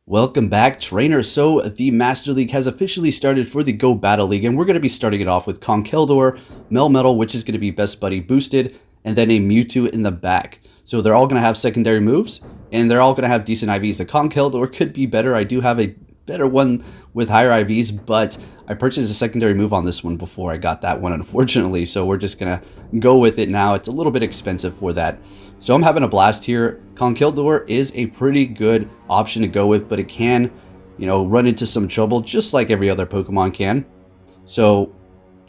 Welcome back, trainer. So the Master League has officially started for the Go Battle League, and we're going to be starting it off with Conkeldurr, Melmetal, which is going to be Best Buddy boosted, and then a Mewtwo in the back. So they're all going to have secondary moves, and they're all going to have decent IVs. The Conkeldurr could be better. I do have a better one with higher IVs, but I purchased a secondary move on this one before I got that one, unfortunately. So we're just going to go with it now. It's a little bit expensive for that. So I'm having a blast here. Conkeldurr is a pretty good option to go with, but it can, run into some trouble just like every other Pokemon can. So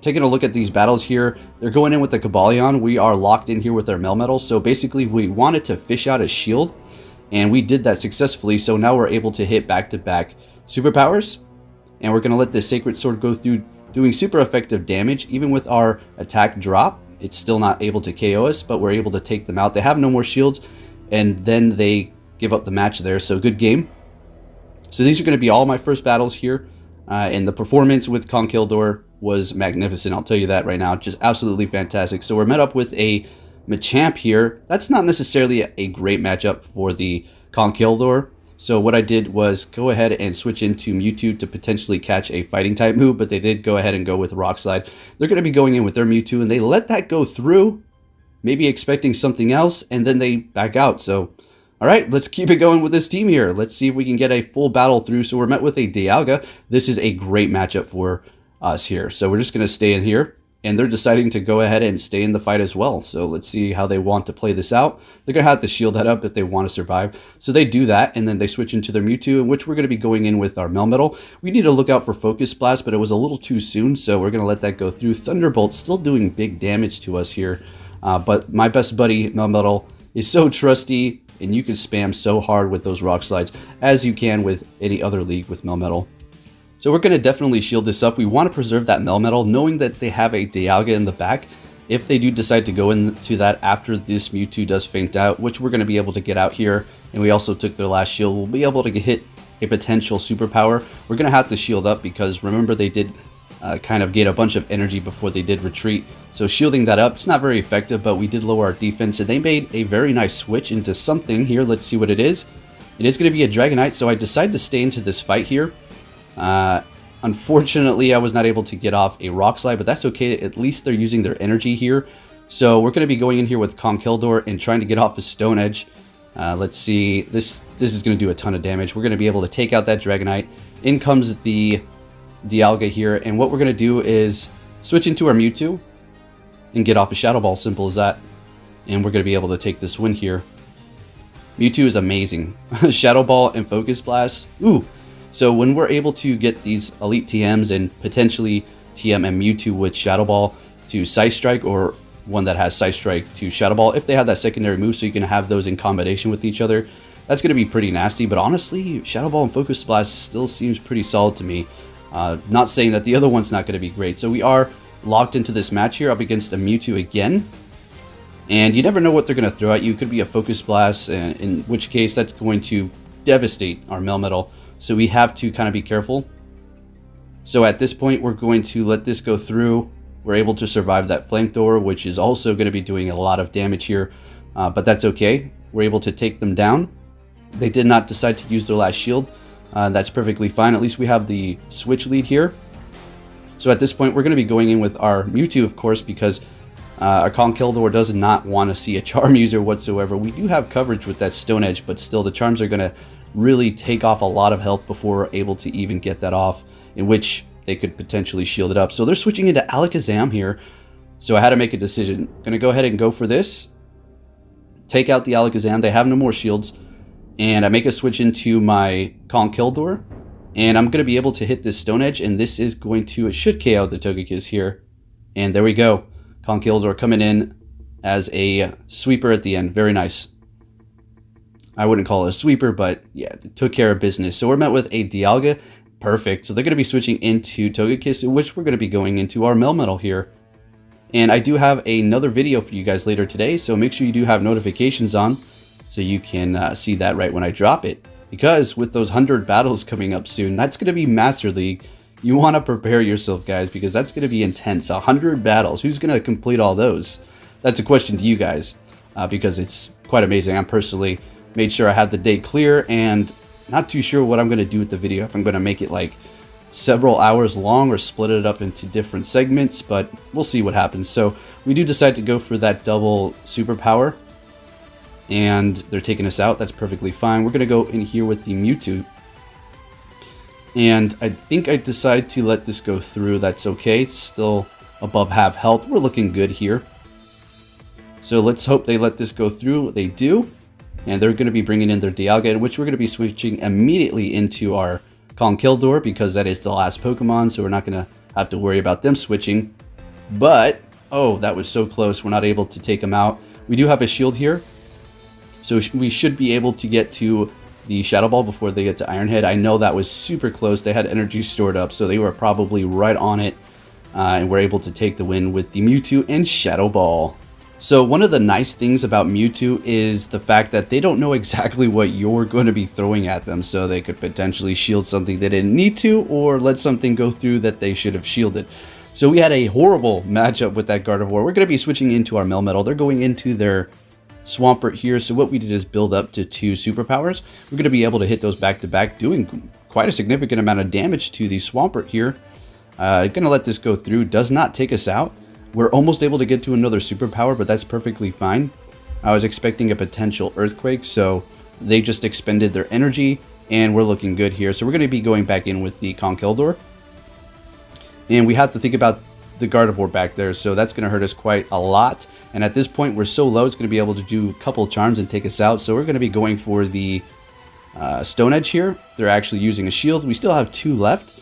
taking a look at these battles here, they're going in with the Cobalion. We are locked in here with our Melmetal. So basically we wanted to fish out a shield, and we did that successfully. So now we're able to hit back-to-back superpowers, and we're going to let this Sacred Sword go through doing super effective damage. Even with our attack drop, it's still not able to KO us, but we're able to take them out. They have no more shields, and then they give up the match there. So good game. So these are going to be all my first battles here, and the performance with Conkeldurr was magnificent. I'll tell you that right now. Just absolutely fantastic. So we're met up with a Machamp here. That's not necessarily a great matchup for the Conkeldurr. So what I did was go ahead and switch into Mewtwo to potentially catch a fighting type move, but they did go ahead and go with Rock Slide. They're going to be going in with their Mewtwo, and they let that go through, maybe expecting something else, and then they back out. So, all right, let's keep it going with this team here. Let's see if we can get a full battle through. So we're met with a Dialga. This is a great matchup for us here. So we're just going to stay in here. And they're deciding to go ahead and stay in the fight as well. So let's see how they want to play this out. They're going to have to shield that up if they want to survive. So they do that, and then they switch into their Mewtwo, in which we're going to be going in with our Melmetal. We need to look out for Focus Blast, but it was a little too soon, so we're going to let that go through. Thunderbolt still doing big damage to us here. But my best buddy, Melmetal, is so trusty, and you can spam so hard with those Rock Slides as you can with any other league with Melmetal. So we're going to definitely shield this up. We want to preserve that Melmetal, knowing that they have a Dialga in the back. If they do decide to go into that after this Mewtwo does faint out, which we're going to be able to get out here, and we also took their last shield, we'll be able to hit a potential superpower. We're going to have to shield up because remember they did kind of get a bunch of energy before they did retreat. So shielding that up, it's not very effective, but we did lower our defense, and they made a very nice switch into something here. Let's see what it is. It is going to be a Dragonite, so I decided to stay into this fight here. Unfortunately, I was not able to get off a Rock Slide, but that's okay. At least they're using their energy here. So we're going to be going in here with Conkeldurr and trying to get off a Stone Edge. Let's see. This is going to do a ton of damage. We're going to be able to take out that Dragonite. In comes the Dialga here, and what we're going to do is switch into our Mewtwo and get off a Shadow Ball. Simple as that. And we're going to be able to take this win here. Mewtwo is amazing. Shadow Ball and Focus Blast. Ooh. So when we're able to get these elite TMs and potentially TM and Mewtwo with Shadow Ball to Size Strike, or one that has Size Strike to Shadow Ball, if they have that secondary move so you can have those in combination with each other, that's going to be pretty nasty. But honestly, Shadow Ball and Focus Blast still seems pretty solid to me. Not saying that the other one's not going to be great. So we are locked into this match here up against a Mewtwo again. And you never know what they're going to throw at you. It could be a Focus Blast, in which case that's going to devastate our Melmetal. So we have to kind of be careful. So at this point, we're going to let this go through. We're able to survive that Flamethrower, which is also going to be doing a lot of damage here. But that's okay. We're able to take them down. They did not decide to use their last shield. That's perfectly fine. At least we have the switch lead here. So at this point, we're going to be going in with our Mewtwo, of course, because our Conkeldurr does not want to see a Charm user whatsoever. We do have coverage with that Stone Edge, but still the Charms are going to really take off a lot of health before we're able to even get that off, in which they could potentially shield it up. So they're switching into Alakazam here. So I had to make a decision. Gonna go ahead and go for this. Take out the Alakazam. They have no more shields. And I make a switch into my Conkeldurr. And I'm gonna be able to hit this Stone Edge, and this is going to, it should KO the Togekiss here. And there we go. Conkeldurr coming in as a sweeper at the end. Very nice. I wouldn't call it a sweeper, but yeah, it took care of business. So we're met with a Dialga. Perfect. So they're going to be switching into Togekiss, in which we're going to be going into our Melmetal here. And I do have another video for you guys later today, so make sure you do have notifications on so you can see that right when I drop it. Because with those 100 battles coming up soon, that's going to be Master League. You want to prepare yourself, guys, because that's going to be intense. 100 battles. Who's going to complete all those? That's a question to you guys, because it's quite amazing. I'm personally made sure I had the day clear, and Not too sure what I'm going to do with the video, if I'm going to make it like several hours long or split it up into different segments, but we'll see what happens. So we do decide to go for that double superpower, and they're taking us out. That's perfectly fine. We're going to go in here with the Mewtwo, and I think I decide to let this go through. That's okay. It's still above half health. We're looking good here. So let's hope they let this go through. They do. And they're going to be bringing in their Dialga, which we're going to be switching immediately into our Conkeldurr, because that is the last Pokemon, so we're not going to have to worry about them switching. But, oh, that was so close. We're not able to take them out. We do have a shield here, so we should be able to get to the Shadow Ball before they get to Iron Head. I know that was super close. They had energy stored up, so they were probably right on it, and we're able to take the win with the Mewtwo and Shadow Ball. So one of the nice things about Mewtwo is the fact that they don't know exactly what you're going to be throwing at them, so they could potentially shield something they didn't need to, or let something go through that they should have shielded. So we had a horrible matchup with that Gardevoir. We're going to be switching into our Melmetal. They're going into their Swampert here, so what we did is build up to 2 superpowers. We're going to be able to hit those back to back, doing quite a significant amount of damage to the Swampert here. Going to let this go through. Does not take us out. We're almost able to get to another superpower, but that's perfectly fine. I was expecting a potential Earthquake, so they just expended their energy, and we're looking good here. So we're going to be going back in with the Conkeldurr. And we have to think about the Gardevoir back there, so that's going to hurt us quite a lot. And at this point, we're so low, it's going to be able to do a couple charms and take us out. So we're going to be going for the Stone Edge here. They're actually using a shield. We still have 2 left.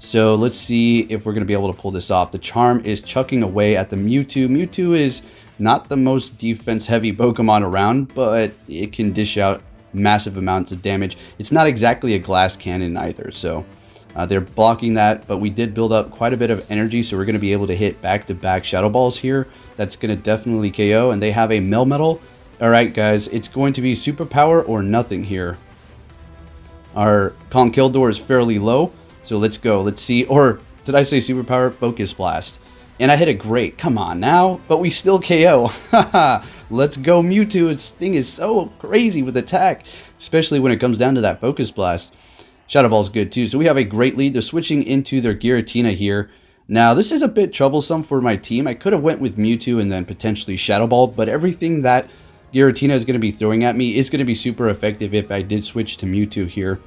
So let's see if we're going to be able to pull this off. The charm is chucking away at the Mewtwo. Mewtwo is not the most defense-heavy Pokemon around, but it can dish out massive amounts of damage. It's not exactly a glass cannon either, so they're blocking that, but we did build up quite a bit of energy, so we're going to be able to hit back-to-back Shadow Balls here. That's going to definitely KO, and they have a Melmetal. Alright guys, it's going to be Superpower or nothing here. Our Conkeldurr is fairly low. So let's go. Let's see. Or did I say Superpower? Focus Blast. And I hit it great. Come on now. But we still KO. Haha. Let's go Mewtwo. Its thing is so crazy with attack, especially when it comes down to that Focus Blast. Shadow Ball's good too. So we have a great lead. They're switching into their Giratina here. Now this is a bit troublesome for my team. I could have went with Mewtwo and then potentially Shadow Ball, but everything that Giratina is going to be throwing at me is going to be super effective if I did switch to Mewtwo here.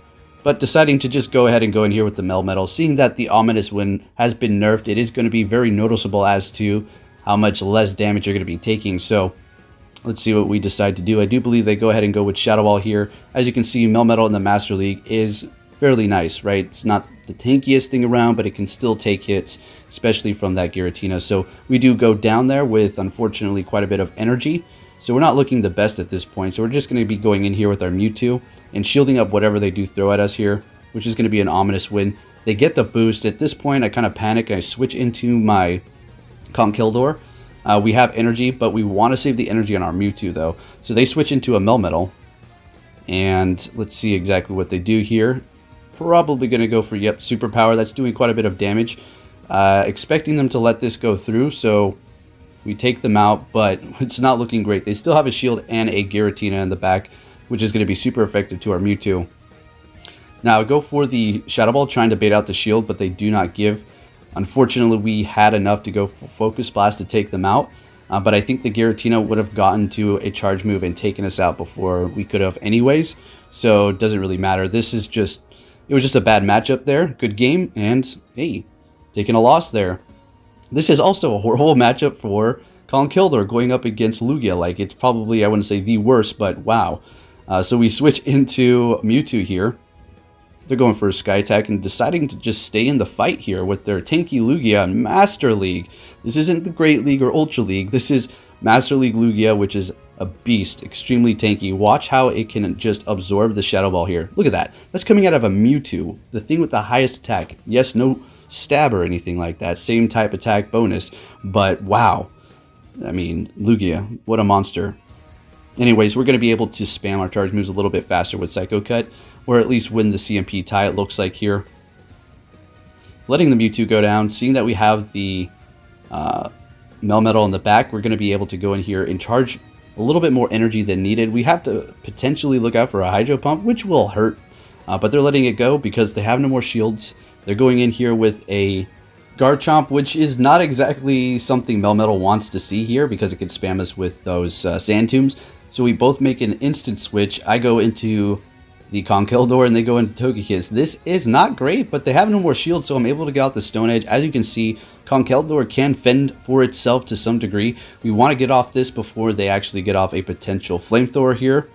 But deciding to just go ahead and go in here with the Melmetal, seeing that the Ominous Wind has been nerfed, it is going to be very noticeable as to how much less damage you're going to be taking. So let's see what we decide to do. I do believe they go ahead and go with Shadow Ball here. As you can see, Melmetal in the Master League is fairly nice, right? It's not the tankiest thing around, but it can still take hits, especially from that Giratina. So we do go down there with, unfortunately, quite a bit of energy. So we're not looking the best at this point. So we're just going to be going in here with our Mewtwo and shielding up whatever they do throw at us here, which is going to be an Ominous Wind. They get the boost. At this point, I kind of panic. I switch into my Conkeldurr. We have energy, but we want to save the energy on our Mewtwo, though. So they switch into a Melmetal. And let's see exactly what they do here. Probably going to go for, yep, Superpower. That's doing quite a bit of damage. Expecting them to let this go through, so we take them out, but it's not looking great. They still have a shield and a Giratina in the back, which is going to be super effective to our Mewtwo. Now, I go for the Shadow Ball, trying to bait out the shield, but they do not give. Unfortunately, we had enough to go for Focus Blast to take them out, but I think the Giratina would have gotten to a charge move and taken us out before we could have anyways, so it doesn't really matter. This is just, it was just a bad matchup there. Good game, and hey, taking a loss there. This is also a horrible matchup for Conkeldurr going up against Lugia. Like, it's probably, I wouldn't say the worst, but wow. So we switch into Mewtwo here. They're going for a Sky Attack and deciding to just stay in the fight here with their tanky Lugia in Master League. This isn't the Great League or Ultra League. This is Master League Lugia, which is a beast, extremely tanky. Watch how it can just absorb the Shadow Ball here. Look at that. That's coming out of a Mewtwo, the thing with the highest attack. Yes, no stab or anything like that. Same type attack bonus, but wow. I mean, Lugia, what a monster. Anyways, we're going to be able to spam our charge moves a little bit faster with Psycho Cut, or at least win the CMP tie, it looks like here. Letting the Mewtwo go down, seeing that we have the Melmetal in the back, we're going to be able to go in here and charge a little bit more energy than needed. We have to potentially look out for a Hydro Pump, which will hurt but they're letting it go because they have no more shields. They're going in here with a Garchomp, which is not exactly something Melmetal wants to see here because it can spam us with those Sand Tombs. So we both make an instant switch. I go into the Conkeldurr and they go into Togekiss. This is not great, but they have no more shields, so I'm able to get out the Stone Edge. As you can see, Conkeldurr can fend for itself to some degree. We want to get off this before they actually get off a potential Flamethrower here.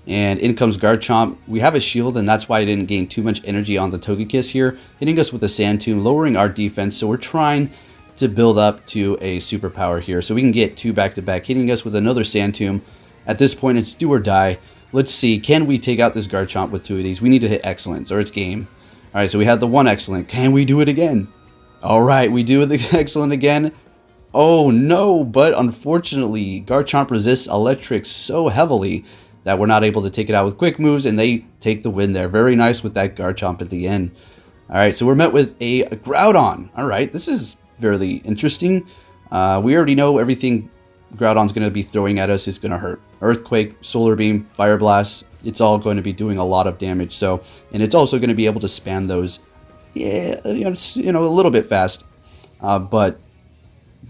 And in comes Garchomp. We have a shield, and that's why I didn't gain too much energy on the Togekiss here, hitting us with a Sand Tomb, lowering our defense. So we're trying to build up to a superpower here, so we can get 2 back-to-back, hitting us with another Sand Tomb. At this point, it's do or die. Let's see, can we take out this Garchomp with 2 of these? We need to hit Excellence, or it's game. All right, so we had the 1 Excellent. Can we do it again? All right, we do the Excellent again. Oh no, but unfortunately, Garchomp resists Electric so heavily that we're not able to take it out with quick moves, and they take the win there. Very nice with that Garchomp at the end. All right, so we're met with a Groudon. All right, this is fairly interesting. We already know everything Groudon's going to be throwing at us is going to hurt. Earthquake, Solar Beam, Fire Blast, it's all going to be doing a lot of damage. So, and it's also going to be able to spam those, yeah, a little bit fast. But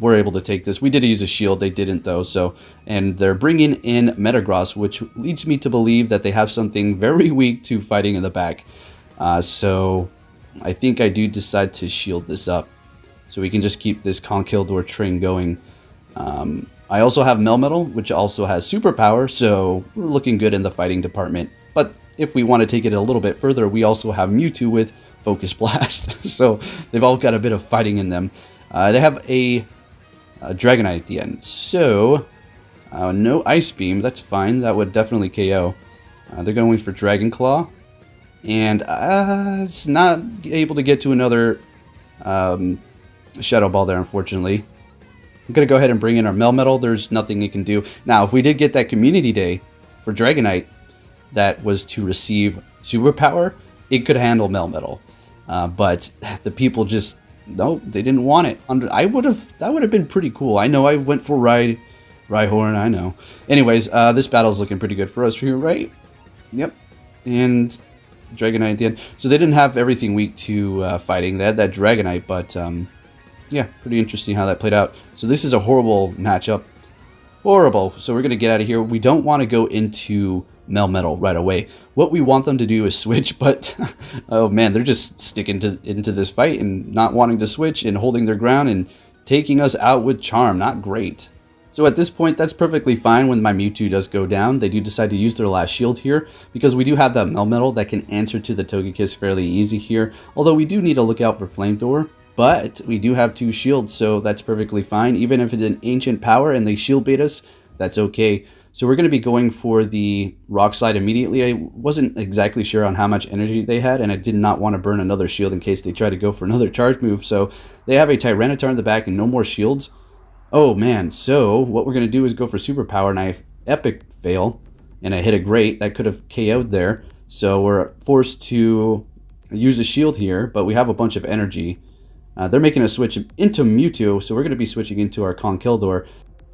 we're able to take this. We did use a shield, they didn't though. So, and they're bringing in Metagross, which leads me to believe that they have something very weak to fighting in the back. So I think I do decide to shield this up, so we can just keep this Conkeldurr train going. I also have Melmetal, which also has superpower, so we're looking good in the fighting department. But if we want to take it a little bit further, we also have Mewtwo with Focus Blast. So they've all got a bit of fighting in them. They have a Dragonite at the end. So no Ice Beam, that's fine. That would definitely KO. They're going for Dragon Claw. And it's not able to get to another Shadow Ball there, unfortunately. I'm going to go ahead and bring in our Melmetal. There's nothing it can do. Now, if we did get that Community Day for Dragonite that was to receive Superpower, it could handle Melmetal. But the people just, no, they didn't want it. That would have been pretty cool. I know I went for Rhyhorn, I know. Anyways, this battle's looking pretty good for us here, right? Yep. And Dragonite at the end. So they didn't have everything weak to fighting. They had that Dragonite, but yeah, pretty interesting how that played out. So this is a horrible matchup. Horrible. So we're going to get out of here. We don't want to go into Melmetal right away. What we want them to do is switch, but oh man, they're just sticking into this fight and not wanting to switch and holding their ground and taking us out with Charm. Not great. So at this point, that's perfectly fine. When my Mewtwo does go down, they do decide to use their last shield here because we do have that Melmetal that can answer to the Togekiss fairly easy here. Although we do need to look out for Flamethrower. But we do have 2 shields, so that's perfectly fine. Even if it's an ancient power and they shield bait us, that's okay. So we're going to be going for the Rock Slide immediately. I wasn't exactly sure on how much energy they had, and I did not want to burn another shield in case they try to go for another charge move. So they have a Tyranitar in the back and no more shields. Oh man, so what we're going to do is go for Superpower, and I epic fail, and I hit a Great. That could have KO'd there. So we're forced to use a shield here, but we have a bunch of energy. They're making a switch into Mewtwo, so we're going to be switching into our Conkeldurr.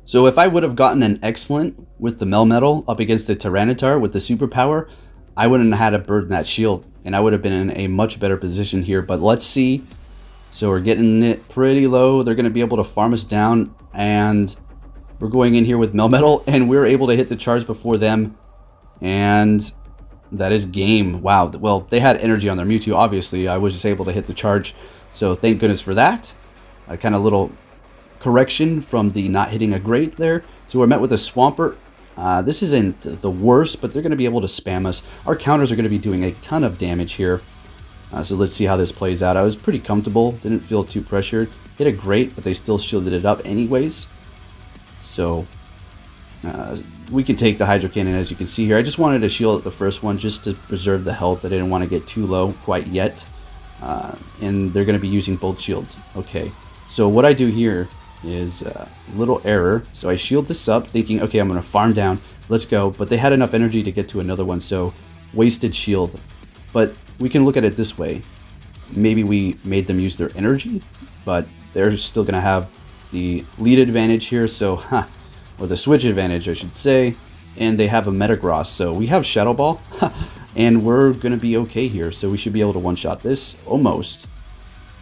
So if I would have gotten an Excellent with the Melmetal up against the Tyranitar with the Superpower, I wouldn't have had to burn that shield, and I would have been in a much better position here. But let's see. So we're getting it pretty low. They're going to be able to farm us down, and we're going in here with Melmetal, and we're able to hit the charge before them, and that is game. Wow. Well, they had energy on their Mewtwo, obviously. I was just able to hit the charge. So thank goodness for that. A kind of little correction from the not hitting a Great there. So we're met with a Swampert. This isn't the worst, but they're going to be able to spam us. Our counters are going to be doing a ton of damage here. So let's see how this plays out. I was pretty comfortable. Didn't feel too pressured. Hit a Great, but they still shielded it up anyways. So we can take the Hydro Cannon, as you can see here. I just wanted to shield the first one just to preserve the health. I didn't want to get too low quite yet. And they're going to be using both shields. Okay, so what I do here is a little error. So I shield this up thinking, okay, I'm going to farm down. Let's go. But they had enough energy to get to another one, so wasted shield. But we can look at it this way. Maybe we made them use their energy, but they're still going to have the lead advantage here. So, or the switch advantage, I should say. And they have a Metagross, so we have Shadow Ball. And we're going to be okay here. So we should be able to one-shot this. Almost.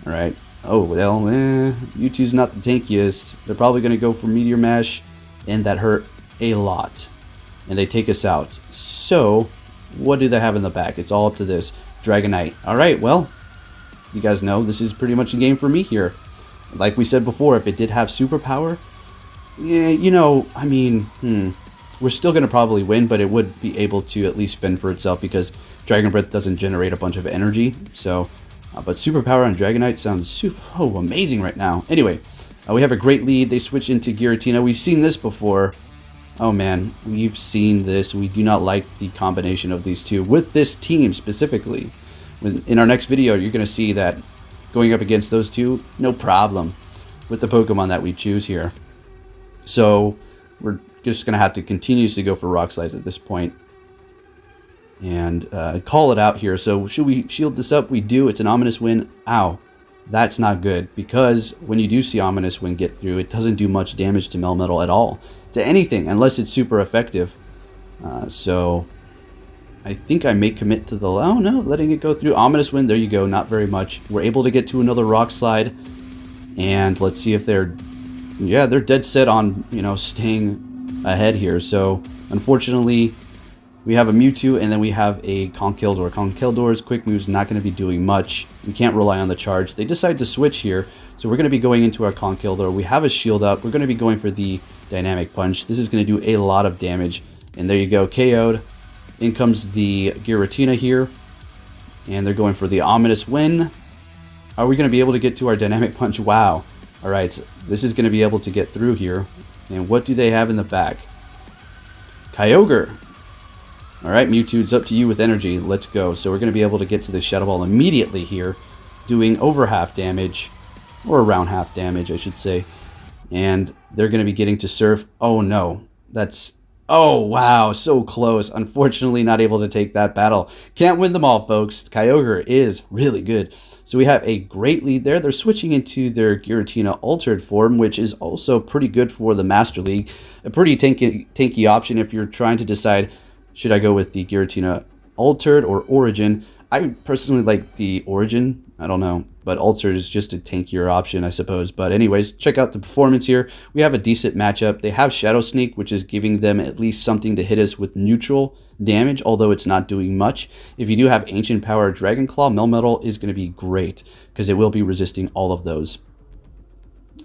Alright. Oh, well, Mewtwo's not the tankiest. They're probably going to go for Meteor Mash. And that hurt a lot. And they take us out. So, what do they have in the back? It's all up to this. Dragonite. Alright, well, you guys know this is pretty much a game for me here. Like we said before, if it did have superpower, yeah, you know, I mean, we're still going to probably win, but it would be able to at least fend for itself because Dragon Breath doesn't generate a bunch of energy. So, but superpower on Dragonite sounds so amazing right now. Anyway, we have a great lead. They switch into Giratina. We've seen this before. Oh man, we've seen this. We do not like the combination of these two with this team specifically. In our next video, you're going to see that going up against those two, no problem with the Pokemon that we choose here. So we're just going to have to continuously go for Rock Slides at this point and call it out here. So should we shield this up? We do. It's an Ominous Wind. Ow. That's not good because when you do see Ominous Wind get through, it doesn't do much damage to Melmetal at all, to anything, unless it's super effective. So I think I may commit to the... Oh no, letting it go through. Ominous Wind, there you go, not very much. We're able to get to another Rock Slide. And let's see if they're... Yeah, they're dead set on, you know, staying ahead here. So unfortunately, we have a Mewtwo and then we have a Conkeldurr. Conkeldurr's quick move's not going to be doing much. We can't rely on the charge. They decide to switch here. So we're going to be going into our Conkeldurr. We have a shield up. We're going to be going for the Dynamic Punch. This is going to do a lot of damage. And there you go, KO'd. In comes the Giratina here. And they're going for the Ominous Wind. Are we going to be able to get to our Dynamic Punch? Wow. Alright, so this is going to be able to get through here. And what do they have in the back? Kyogre. Alright, Mewtwo, it's up to you with energy. Let's go. So we're going to be able to get to the Shadow Ball immediately here. Doing over half damage. Or around half damage, I should say. And they're going to be getting to Surf. Oh no. That's... Oh, wow, so close. Unfortunately, not able to take that battle. Can't win them all, folks. Kyogre is really good. So we have a great lead there. They're switching into their Giratina Altered form, which is also pretty good for the Master League. A pretty tanky option if you're trying to decide, should I go with the Giratina Altered or Origin? I personally like the Origin. I don't know. But Altered is just a tankier option, I suppose. But anyways, check out the performance here. We have a decent matchup. They have Shadow Sneak, which is giving them at least something to hit us with neutral damage, although it's not doing much. If you do have Ancient Power Dragon Claw, Melmetal is going to be great because it will be resisting all of those.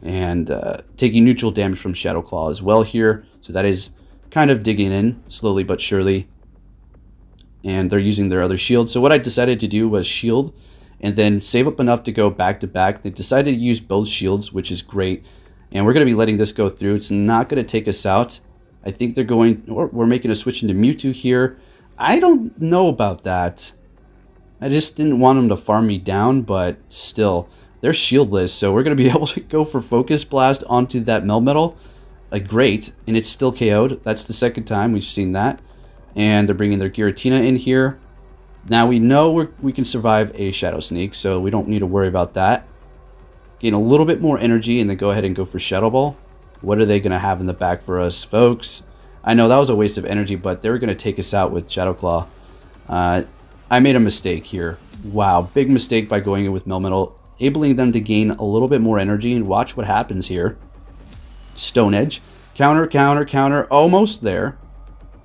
And taking neutral damage from Shadow Claw as well here. So that is kind of digging in slowly but surely. And they're using their other shield. So what I decided to do was shield and then save up enough to go back to back. They decided to use both shields, which is great. And we're going to be letting this go through. It's not going to take us out. I think they're going, or we're making a switch into Mewtwo here. I don't know about that. I just didn't want them to farm me down, but still, they're shieldless. So we're going to be able to go for Focus Blast onto that Melmetal. Great, and it's still KO'd. That's the second time we've seen that. And they're bringing their Giratina in here. Now we know we can survive a Shadow Sneak, so we don't need to worry about that. Gain a little bit more energy and then go ahead and go for Shadow Ball. What are they going to have in the back for us, folks? I know that was a waste of energy, but they were going to take us out with Shadow Claw. I made a mistake here. Wow, big mistake by going in with Melmetal, enabling them to gain a little bit more energy, and watch what happens here. Stone Edge. Counter, counter, counter. Almost there.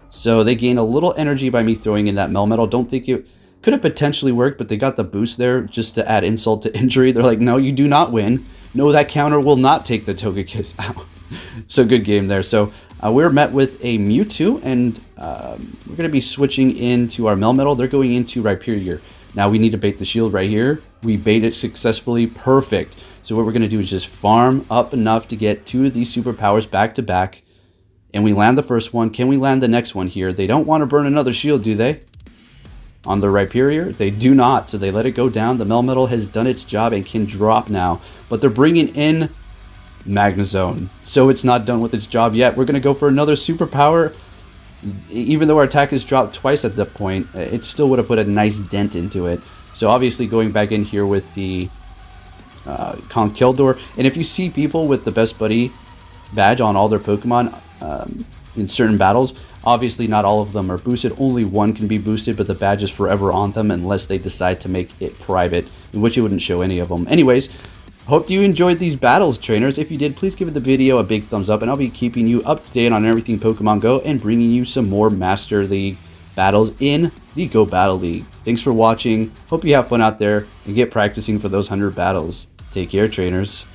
So they gain a little energy by me throwing in that Melmetal. Don't think it could have potentially worked, but they got the boost there just to add insult to injury. They're like, no, you do not win. No, that counter will not take the Togekiss out. So good game there. So we're met with a Mewtwo, and we're going to be switching into our Melmetal. They're going into Rhyperior. Now we need to bait the shield right here. We bait it successfully. Perfect. So what we're going to do is just farm up enough to get two of these superpowers back to back. And we land the first one. Can we land the next one here? They don't want to burn another shield, do they? On the Rhyperior? They do not, so they let it go down. The Melmetal has done its job and can drop now. But they're bringing in Magnezone. So it's not done with its job yet. We're going to go for another superpower. Even though our attack is dropped twice at that point, it still would have put a nice dent into it. So obviously going back in here with the Conkeldurr. And if you see people with the Best Buddy badge on all their Pokemon in certain battles, Obviously, not all of them are boosted. Only one can be boosted, but the badge is forever on them unless they decide to make it private, in which it wouldn't show any of them. Anyways, hope you enjoyed these battles, trainers. If you did, please give the video a big thumbs up, and I'll be keeping you up to date on everything Pokemon Go and bringing you some more Master League battles in the Go Battle League. Thanks for watching. Hope you have fun out there and get practicing for those 100 battles. Take care, trainers.